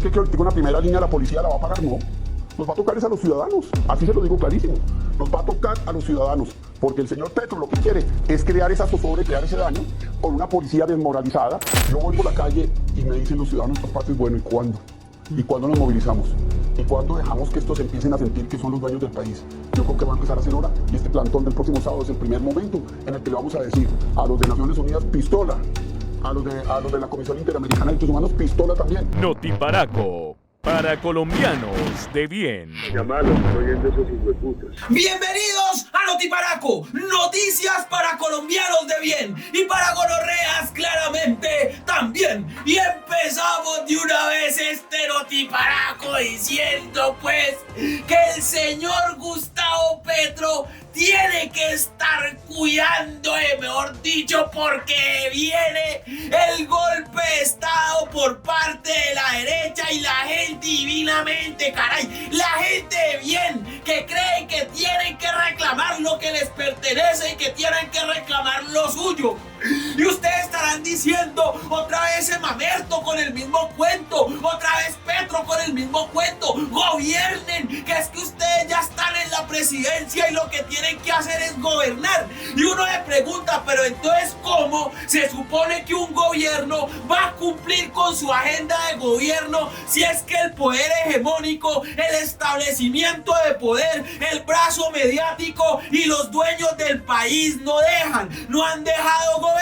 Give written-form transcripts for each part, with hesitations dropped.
¿Usted cree que una primera línea de la policía la va a pagar? No. Nos va a tocar es a los ciudadanos. Así se lo digo clarísimo. Nos va a tocar a los ciudadanos. Porque el señor Petro lo que quiere es crear esa zozobra, crear ese daño con una policía desmoralizada. Yo voy por la calle y me dicen los ciudadanos, parte es bueno, ¿y cuándo? ¿Y cuándo nos movilizamos? ¿Y cuándo dejamos que estos empiecen a sentir que son los dueños del país? Yo creo que va a empezar a ser hora. Y este plantón del próximo sábado es el primer momento en el que le vamos a decir a los de Naciones Unidas, pistola. A los de la Comisión Interamericana de Derechos Humanos, pistola también. Notiparaco, para colombianos de bien. Llamalos, estoy oyendo esos hijueputas. Bienvenidos a Notiparaco, noticias para colombianos de bien y para gonorreas claramente también. Y empezamos de una vez este Notiparaco diciendo pues que el señor Gustavo Petro tiene que estar cuidando, mejor dicho, porque viene el golpe de estado por parte de la derecha y la gente divinamente, caray, la gente de bien que cree que tienen que reclamar lo que les pertenece y que tienen que reclamar lo suyo. Y ustedes estarán diciendo otra vez ese mamerto con el mismo cuento, otra vez Petro con el mismo cuento. Gobiernen, que es que ustedes ya están en la presidencia y lo que tienen que hacer es gobernar. Y uno le pregunta, pero entonces ¿cómo se supone que un gobierno va a cumplir con su agenda de gobierno si es que el poder hegemónico, el establecimiento de poder, el brazo mediático y los dueños del país no han dejado gobernar?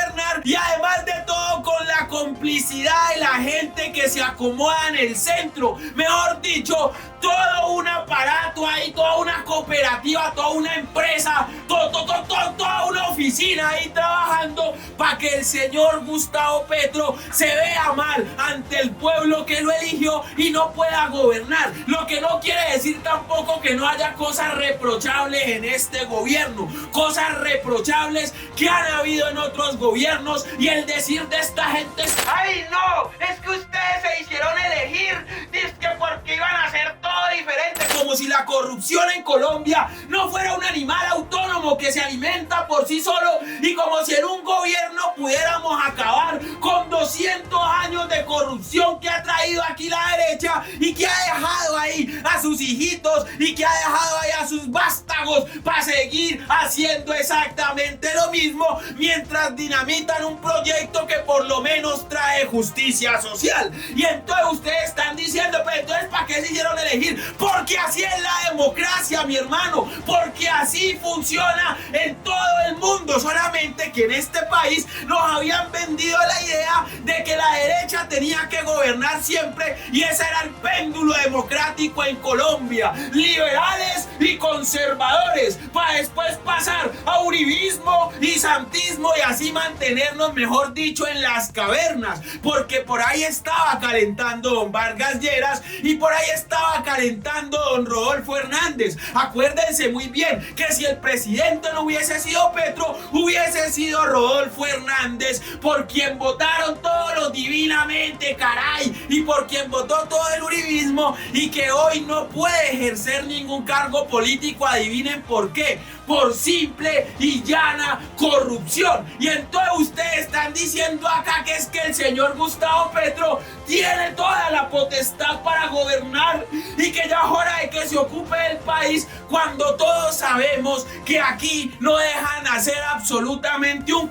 Y además de todo con la complicidad de la gente que se acomoda en el centro, mejor dicho, todo un aparato ahí, toda una cooperativa, toda una empresa, toda una oficina ahí trabajando para que el señor Gustavo Petro se vea mal ante el pueblo que lo eligió y no pueda gobernar. Lo que no quiere decir tampoco que no haya cosas reprochables en este gobierno, cosas reprochables que han habido en otros gobiernos, y el decir de esta gente es: ¡ay no! Es que ustedes se hicieron elegir, es que porque iban a hacer todo diferente, como si la corrupción en Colombia no fuera un animal autónomo que se alimenta por sí solo, y como si en un gobierno pudiéramos acabar con 200 años de corrupción que ha traído aquí la derecha y que ha dejado ahí a sus hijitos y que ha dejado ahí a sus vástagos para seguir haciendo exactamente lo mismo mientras dinamitan un proyecto que por lo menos trae justicia social. Y entonces ustedes están diciendo, pero entonces ¿para qué se hicieron elegir? Porque así es la democracia, mi hermano, porque así funciona en todo el mundo, solamente que en este país nos habían vendido la idea de que la derecha tenía que gobernar siempre, y ese era el péndulo democrático en Colombia, liberales y conservadores, para después pasar a uribismo y santismo y así mantenernos, mejor dicho, en las cavernas, porque por ahí estaba calentando don Vargas Lleras y por ahí estaba calentando don Rodolfo Hernández. Acuérdense muy bien que si el presidente no hubiese sido Petro, hubiese sido Rodolfo Hernández, por quien votaron todos los divinamente, caray, y por quien votó todo el uribismo, y que hoy no puede ejercer ningún cargo político. Adivinen por qué: por simple y llana corrupción. Y entonces ustedes están diciendo acá que es que el señor Gustavo Petro tiene toda la potestad para gobernar y que ya es hora de que se ocupe del país, cuando todos sabemos que aquí no dejan hacer absolutamente un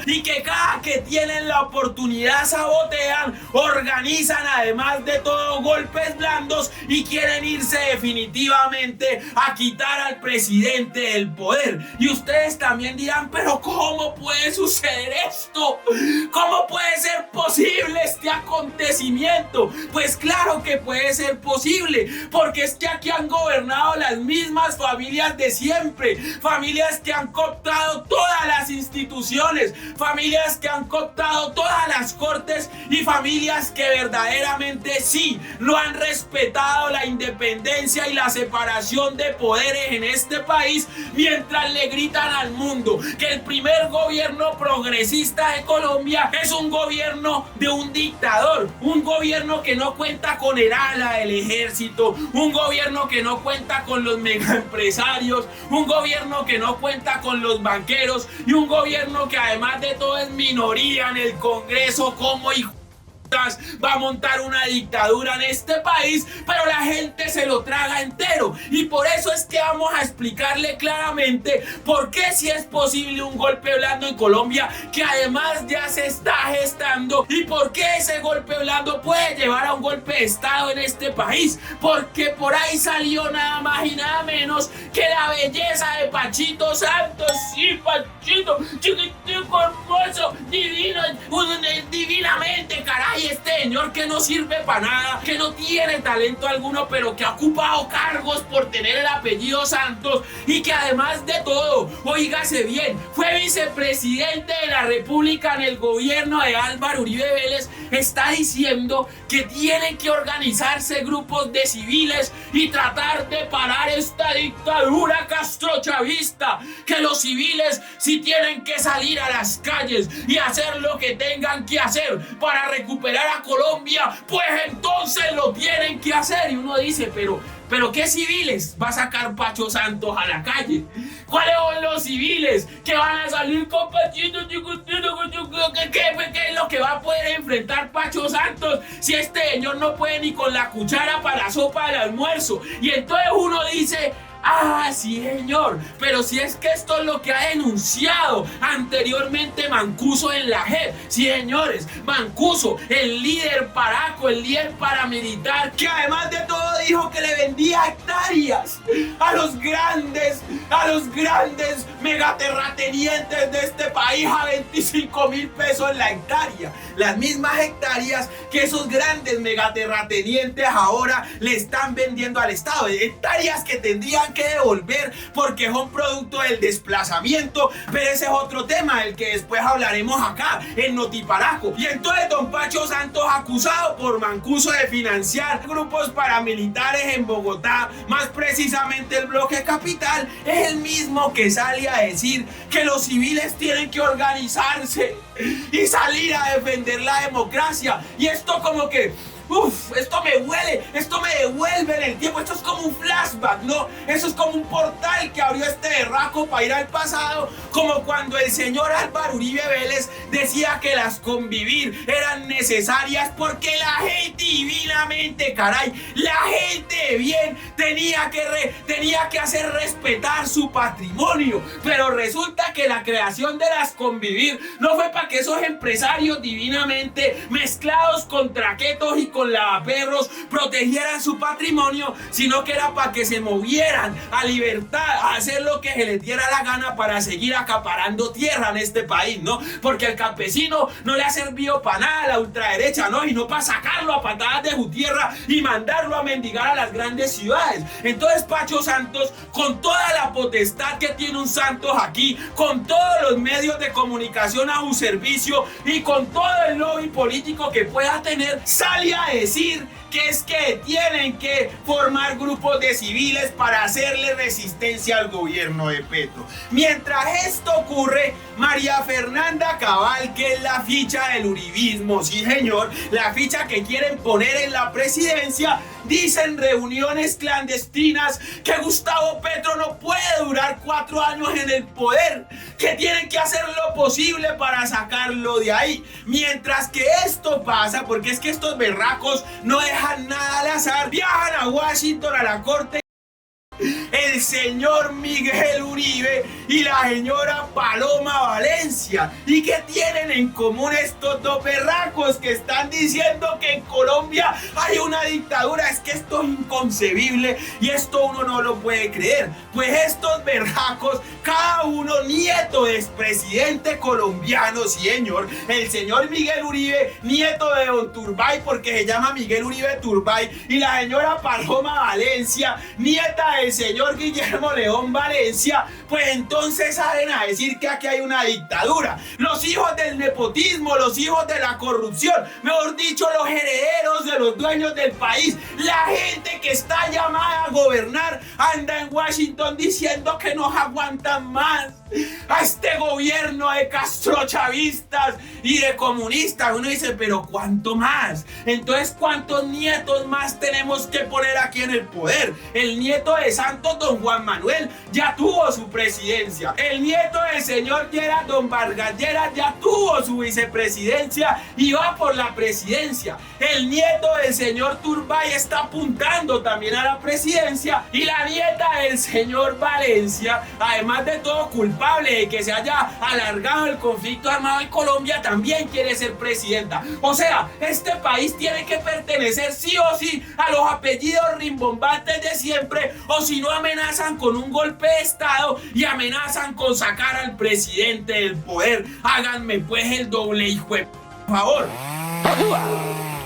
y que cada que tienen la oportunidad sabotean, organizan además de todo golpes blandos y quieren irse definitivamente a quitar al presidente del poder. Y ustedes también dirán, pero ¿cómo puede suceder esto? ¿Cómo puede ser posible este acontecimiento? Pues claro que puede ser posible, porque es que aquí han gobernado las mismas familias de siempre, familias que han cooptado todas las instituciones, familias que han cooptado todas las cortes y familias que verdaderamente sí no han respetado la independencia y la separación de poderes en este país, mientras le gritan al mundo que el primer gobierno progresista de Colombia es un gobierno de un dictador, un gobierno que no cuenta con el ala del ejército, un gobierno que no cuenta con los megaempresarios, un gobierno que no cuenta con los banqueros y un gobierno que además de todo es minoría en el Congreso. Como hijo va a montar una dictadura en este país, pero la gente se lo traga entero. Y por eso es que vamos a explicarle claramente por qué si es posible un golpe blando en Colombia, que además ya se está gestando, y por qué ese golpe blando puede llevar a un golpe de estado en este país, porque por ahí salió nada más y nada menos que la belleza de Pachito Santos. Sí, Pachito, chiquitico, hermoso, divino, divinamente, caray, este señor que no sirve para nada, que no tiene talento alguno, pero que ha ocupado cargos por tener el apellido Santos, y que además de todo, oígase bien, fue vicepresidente de la República en el gobierno de Álvaro Uribe Vélez, está diciendo que tienen que organizarse grupos de civiles y tratar de parar esta dictadura castrochavista, que los civiles sí tienen que salir a las calles y hacer lo que tengan que hacer para recuperar a Colombia, pues entonces lo tienen que hacer. Y uno dice, pero ¿qué civiles va a sacar Pacho Santos a la calle? ¿Cuáles son los civiles que van a salir con Pachito? ¿Qué es lo que va a poder enfrentar Pacho Santos si este señor no puede ni con la cuchara para la sopa del almuerzo? Y entonces uno dice, ah, sí, señor, pero si es que esto es lo que ha denunciado anteriormente Mancuso en la JEP. Sí, señores, Mancuso, el líder paraco, el líder paramilitar, que además de todo dijo que le vendía hectáreas a los grandes megaterratenientes de este país a 25.000 pesos la hectárea. Las mismas hectáreas que esos grandes megaterratenientes ahora le están vendiendo al Estado. Hectáreas que tendrían que devolver porque son producto del desplazamiento, pero ese es otro tema del que después hablaremos acá en Notiparaco. Y entonces don Pacho Santos, acusado por Mancuso de financiar grupos paramilitares en Bogotá, más precisamente el Bloque Capital, es el mismo que sale a decir que los civiles tienen que organizarse y salir a defender la democracia. Y esto como que esto me huele, esto me devuelve en el tiempo, esto es como un flashback, ¿no? Eso es como un portal que abrió este berraco para ir al pasado, como cuando el señor Álvaro Uribe Vélez decía que las convivir eran necesarias porque la gente divinamente, caray, la gente de bien tenía que hacer respetar su patrimonio, pero resulta que la creación de las convivir no fue para que esos empresarios divinamente mezclados con traquetos y con lavaperros protegieran su patrimonio, sino que era para que se movieran a libertad, a hacer lo que se les diera la gana para seguir acaparando tierra en este país, ¿no? Porque al campesino no le ha servido para nada la ultraderecha, ¿no? Y no para sacarlo a patadas de su tierra y mandarlo a mendigar a las grandes ciudades. Entonces Pacho Santos, con toda la potestad que tiene un Santos aquí, con todos los medios de comunicación a su servicio y con todo el lobby político que pueda tener, sale a decir que es que tienen que formar grupos de civiles para hacerle resistencia al gobierno de Petro. Mientras esto ocurre, María Fernanda Cabal, que es la ficha del uribismo, sí señor, la ficha que quieren poner en la presidencia, dice en reuniones clandestinas que Gustavo Petro no puede durar 4 años en el poder, que tienen que hacer lo posible para sacarlo de ahí. Mientras que esto pasa, porque es que estos berracos no dejan nada al azar, viajan a Washington a la corte el señor Miguel Uribe y la señora Paloma Valencia. ¿Y qué tienen en común estos dos berracos que están diciendo que en Colombia hay una dictadura? Es que esto es inconcebible y esto uno no lo puede creer. Pues estos berracos, cada uno nieto de expresidente colombiano, sí señor, el señor Miguel Uribe, nieto de don Turbay porque se llama Miguel Uribe Turbay, y la señora Paloma Valencia, nieta del señor Guillermo León Valencia, pues entonces salen a decir que aquí hay una dictadura. Los hijos del nepotismo, los hijos de la corrupción, mejor dicho, los herederos de los dueños del país, la gente que está llamada a gobernar, anda en Washington diciendo que nos aguantan más. a este gobierno de castrochavistas y de comunistas. Uno dice, pero ¿cuánto más? Entonces, ¿cuántos nietos más tenemos que poner aquí en el poder? El nieto de Santos, don Juan Manuel, ya tuvo su presidencia. El nieto del señor Lleras, don Vargas Lleras, ya tuvo su vicepresidencia y va por la presidencia. El nieto del señor Turbay está apuntando también a la presidencia, y la nieta del señor Valencia, además de todo culpable de que se haya alargado el conflicto armado en Colombia, también quiere ser presidenta. O sea, este país tiene que pertenecer sí o sí a los apellidos rimbombantes de siempre, o si no amenazan con un golpe de estado y amenazan con sacar al presidente del poder. Háganme pues el doble, hijo de por favor.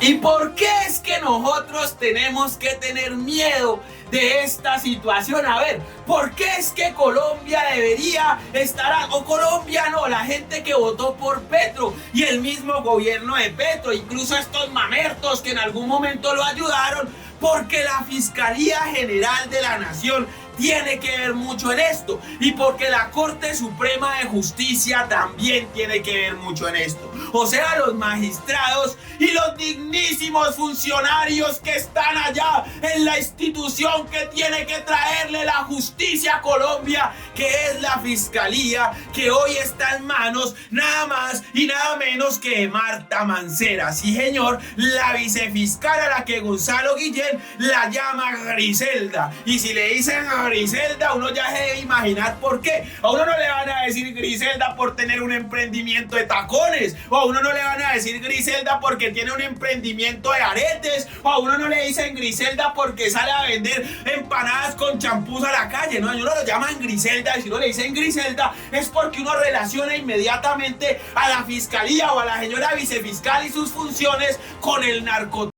¿Y por qué es que nosotros tenemos que tener miedo de esta situación? A ver, ¿por qué es que Colombia debería estar, o Colombia no, la gente que votó por Petro y el mismo gobierno de Petro, incluso estos mamertos que en algún momento lo ayudaron? Porque la Fiscalía General de la Nación tiene que ver mucho en esto, y porque la Corte Suprema de Justicia también tiene que ver mucho en esto. O sea, los magistrados y los dignísimos funcionarios que están allá en la institución que tiene que traerle la justicia a Colombia, que es la Fiscalía, que hoy está en manos nada más y nada menos que de Marta Mancera. Sí, señor, la vicefiscal a la que Gonzalo Guillén la llama Griselda. Y si le dicen a Griselda, uno ya se debe imaginar por qué. A uno no le van a decir Griselda por tener un emprendimiento de tacones, o a uno no le van a decir Griselda porque tiene un emprendimiento de aretes, o a uno no le dicen Griselda porque sale a vender empanadas con champús a la calle. No, a uno lo llaman Griselda, y si uno le dicen Griselda es porque uno relaciona inmediatamente a la fiscalía o a la señora vicefiscal y sus funciones con el narcotráfico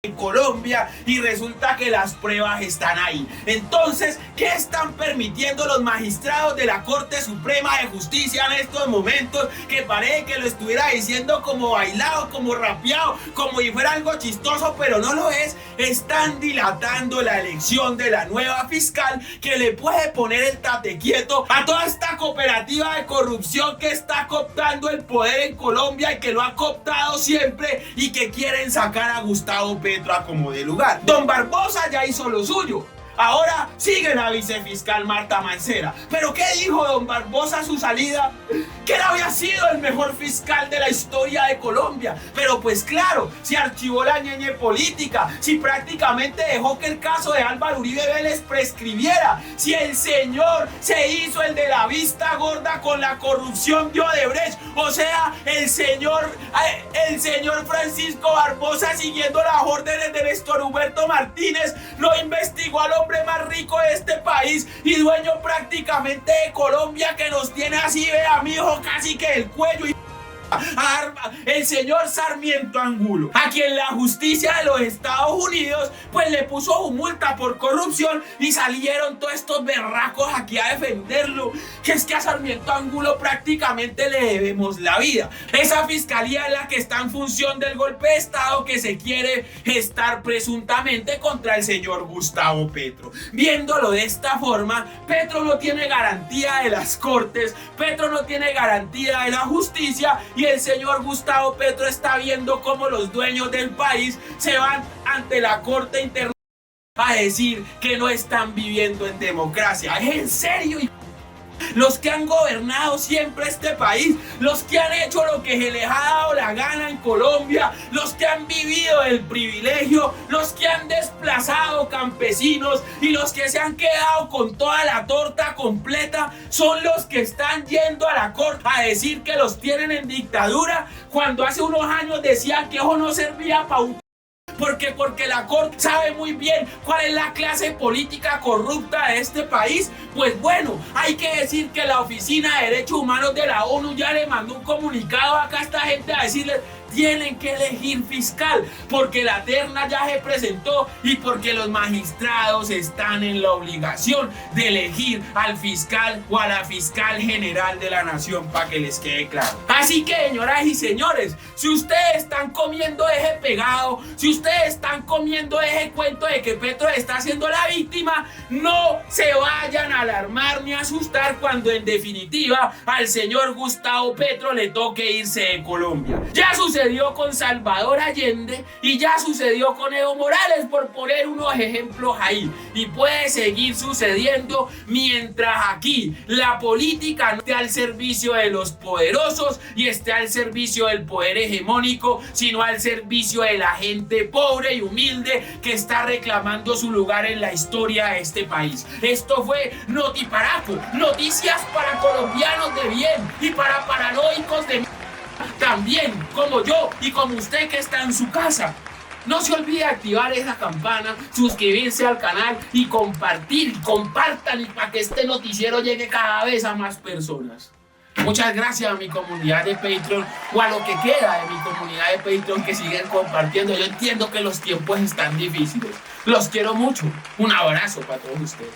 en Colombia, y resulta que las pruebas están ahí. Entonces, ¿qué están permitiendo los magistrados de la Corte Suprema de Justicia en estos momentos? Que parece que lo estuviera diciendo como bailado, como rapeado, como si fuera algo chistoso, pero no lo es. Están dilatando la elección de la nueva fiscal, que le puede poner el tate quieto a toda esta cooperativa de corrupción que está cooptando el poder en Colombia y que lo ha cooptado siempre, y que quieren sacar a Gustavo Petro a como de lugar. Don Barbosa ya hizo lo suyo. Ahora sigue la vicefiscal Marta Mancera. ¿Pero qué dijo don Barbosa a su salida? Que él había sido el mejor fiscal de la historia de Colombia. Pero pues claro, si archivó la ñeñe política, si prácticamente dejó que el caso de Álvaro Uribe Vélez prescribiera, si el señor se hizo el de la vista gorda con la corrupción de Odebrecht, o sea, el señor Francisco Barbosa, siguiendo las órdenes de Néstor Humberto Martínez, lo investigó al hombre más rico de este país y dueño prácticamente de Colombia, que nos tiene así, vea, mijo, casi que el cuello, y el señor Sarmiento Angulo, a quien la justicia de los Estados Unidos pues le puso su multa por corrupción, y salieron todos estos berracos aquí a defenderlo, que es que a Sarmiento Angulo prácticamente le debemos la vida. Esa fiscalía es la que está en función del golpe de estado que se quiere gestar presuntamente contra el señor Gustavo Petro. Viéndolo de esta forma, Petro no tiene garantía de las cortes, Petro no tiene garantía de la justicia, y el señor Gustavo Petro está viendo cómo los dueños del país se van ante la Corte Internacional a decir que no están viviendo en democracia. ¿Es en serio? Los que han gobernado siempre este país, los que han hecho lo que se les ha dado la gana en Colombia, los que han vivido el privilegio, los que han desplazado campesinos y los que se han quedado con toda la torta completa, son los que están yendo a la corte a decir que los tienen en dictadura, cuando hace unos años decían que eso no servía para un... Porque la Corte sabe muy bien cuál es la clase política corrupta de este país. Pues bueno, hay que decir que la Oficina de Derechos Humanos de la ONU ya le mandó un comunicado acá a esta gente a decirles tienen que elegir fiscal, porque la terna ya se presentó y porque los magistrados están en la obligación de elegir al fiscal o a la fiscal general de la nación, para que les quede claro. Así que, señoras y señores, si ustedes están comiendo ese pegado, si ustedes están comiendo ese cuento de que Petro está siendo la víctima, no se vayan a alarmar ni a asustar cuando en definitiva al señor Gustavo Petro le toque irse de Colombia. Ya sucedió con Salvador Allende y ya sucedió con Evo Morales, por poner unos ejemplos ahí, y puede seguir sucediendo mientras aquí la política no esté al servicio de los poderosos y esté al servicio del poder hegemónico, sino al servicio de la gente pobre y humilde que está reclamando su lugar en la historia de este país. Esto fue Notiparaco, noticias para colombianos de bien y para paranoicos de también, como yo y como usted que está en su casa. No se olvide activar esa campana, suscribirse al canal y compartir, compartan, y para que este noticiero llegue cada vez a más personas. Muchas gracias a mi comunidad de Patreon, o a lo que queda de mi comunidad de Patreon, que siguen compartiendo. Yo entiendo que los tiempos están difíciles. Los quiero mucho. Un abrazo para todos ustedes.